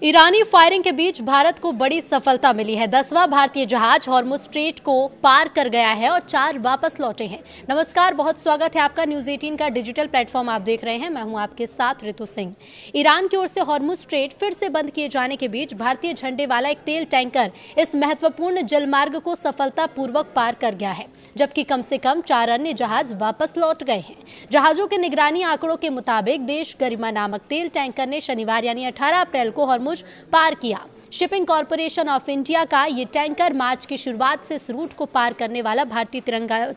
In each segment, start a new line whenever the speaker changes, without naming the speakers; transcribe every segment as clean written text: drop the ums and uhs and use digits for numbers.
ईरानी firing के बीच भारत को बड़ी सफलता मिली है। 10वां भारतीय जहाज हॉर्मुज स्ट्रेट को पार कर गया है और 4 वापस लौटे हैं। नमस्कार, बहुत स्वागत है आपका। न्यूज़ 18 का डिजिटल प्लेटफॉर्म आप देख रहे हैं। मैं हूं आपके साथ ऋतु सिंह। ईरान की ओर से हॉर्मुज स्ट्रेट फिर से बंद किए जाने के बीच भारतीय झंडे वाला एक तेल टैंकर इस महत्वपूर्ण जलमार्ग को सफलतापूर्वक पार कर गया है, जबकि कम से कम 4 अन्य जहाज वापस लौट गए हैं। जहाजों के निगरानी आंकड़ों के मुताबिक देश गरिमा नामक तेल टैंकर ने शनिवार यानी 18 अप्रैल को हॉर्मुज पार किया। शिपिंग कॉरपोरेशन ऑफ इंडिया का ये टैंकर मार्च की शुरुआत से इस रूट को पार करने वाला भारतीय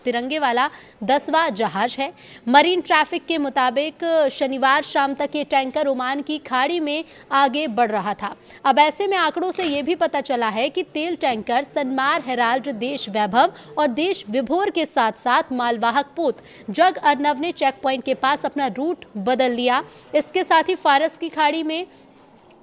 तिरंगे वाला 10वां जहाज है। मरीन ट्रैफिक के मुताबिक शनिवार शाम तक ये टैंकर ओमान की खाड़ी में आगे बढ़ रहा था। अब ऐसे में आंकड़ों से ये भी पता चला है कि तेल टैंकर सनमार हेराल्ड, देश वैभव और देश विभोर के साथ साथ मालवाहक पोत जग अर्नब ने चेक पॉइंट के पास अपना रूट बदल लिया। इसके साथ ही फारस की खाड़ी में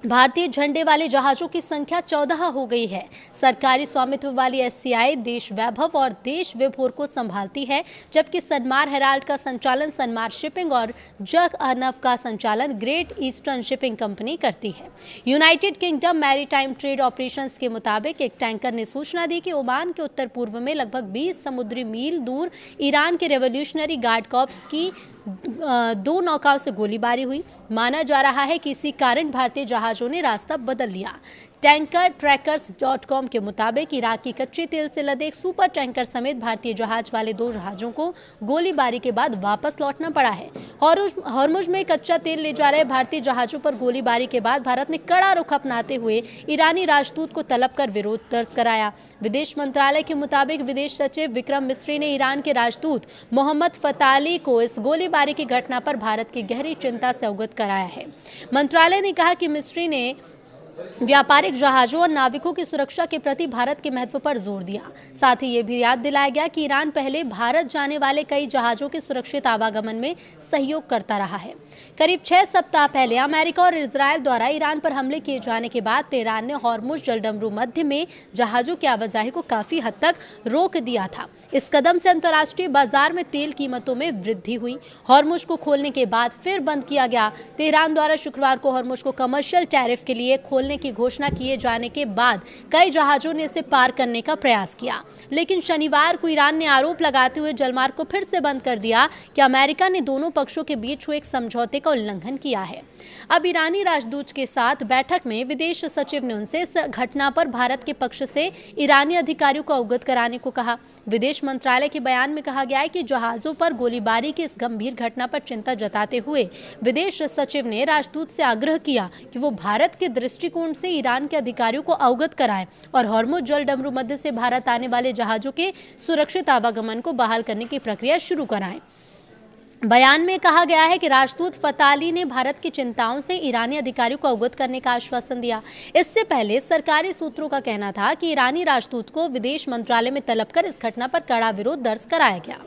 भारतीय झंडे वाले जहाजों की संख्या 14 हो गई है। सरकारी स्वामित्व वाली एससीआई देश वैभव और देश विभोर को संभालती है, जबकि सनमार हेराल्ड का संचालन सनमार शिपिंग और जग अर्नब का संचालन ग्रेट ईस्टर्न शिपिंग कंपनी करती है। United kingdom maritime trade operations के मुताबिक एक टैंकर ने सूचना दी कि ओमान के उत्तर पूर्व में लगभग 20 समुद्री मील दूर ईरान के रेवोल्यूशनरी गार्ड कॉर्प्स की 2 नौकाओं से गोलीबारी हुई। माना जा रहा है कि इसी कारण भारतीय जहाजों ने रास्ता बदल लिया। टैंकर ट्रैकर्स.com के मुताबिक इराक की कच्चे तेल से लदे एक सुपर टैंकर समेत भारतीय जहाज वाले 2 जहाजों को गोलीबारी के बाद वापस लौटना पड़ा है। हॉर्मुज में कच्चा तेल ले जा रहे भारतीय जहाजों पर गोलीबारी के बाद भारत ने कड़ा रुख अपनाते हुए ईरानी राजदूत को तलब कर विरोध दर्ज कराया। विदेश मंत्रालय के मुताबिक विदेश सचिव विक्रम मिस्री ने ईरान के राजदूत मोहम्मद फताली को इस गोलीबारी की घटना पर भारत की गहरी चिंता से अवगत कराया है। मंत्रालय ने कहा कि मिस्री ने व्यापारिक जहाजों और नाविकों की सुरक्षा के प्रति भारत के महत्व पर जोर दिया। साथ ही ये भी याद दिलाया गया कि ईरान पहले भारत जाने वाले कई जहाजों के सुरक्षित आवागमन में सहयोग करता रहा है। करीब 6 सप्ताह पहले अमेरिका और इजरायल द्वारा ईरान पर हमले किए जाने के बाद तेहरान ने हॉर्मुज जलडमरू मध्य में जहाजों की आवाजाही को काफी हद तक रोक दिया था। इस कदम से अंतर्राष्ट्रीय बाजार में तेल कीमतों में वृद्धि हुई। हॉर्मुज को खोलने के बाद फिर बंद किया गया। तेहरान द्वारा शुक्रवार को हॉर्मुज को कमर्शियल टैरिफ के लिए खोलने की घोषणा किए जाने के बाद कई जहाजों ने इसे पार करने का प्रयास किया, लेकिन शनिवार को ईरान ने आरोप लगाते हुए जलमार्ग को फिर से बंद कर दिया कि अमेरिका ने दोनों पक्षों के बीच हुए एक समझौते का उल्लंघन किया है। अब ईरानी राजदूत के साथ बैठक में विदेश सचिव ने उनसे इस घटना पर भारत के पक्ष से ईरानी अधिकारियों को अवगत कराने को कहा। विदेश मंत्रालय के बयान में कहा गया है कि जहाजों पर गोलीबारी की इस गंभीर घटना पर चिंता जताते हुए विदेश सचिव ने राजदूत से आग्रह किया कि वो भारत के दृष्टिकोण से ईरान के अधिकारियों को अवगत कराएं और हॉर्मुज जलडमरू मध्य से भारत आने वाले जहाजों के सुरक्षित आवागमन को बहाल करने की प्रक्रिया शुरू कराएं। बयान में कहा गया है कि राजदूत फताली ने भारत की चिंताओं से ईरानी अधिकारियों को अवगत करने का आश्वासन दिया। इससे पहले सरकारी सूत्रों का कहना था कि ईरानी राजदूत को विदेश मंत्रालय में तलब कर इस घटना पर कड़ा विरोध दर्ज कराया गया।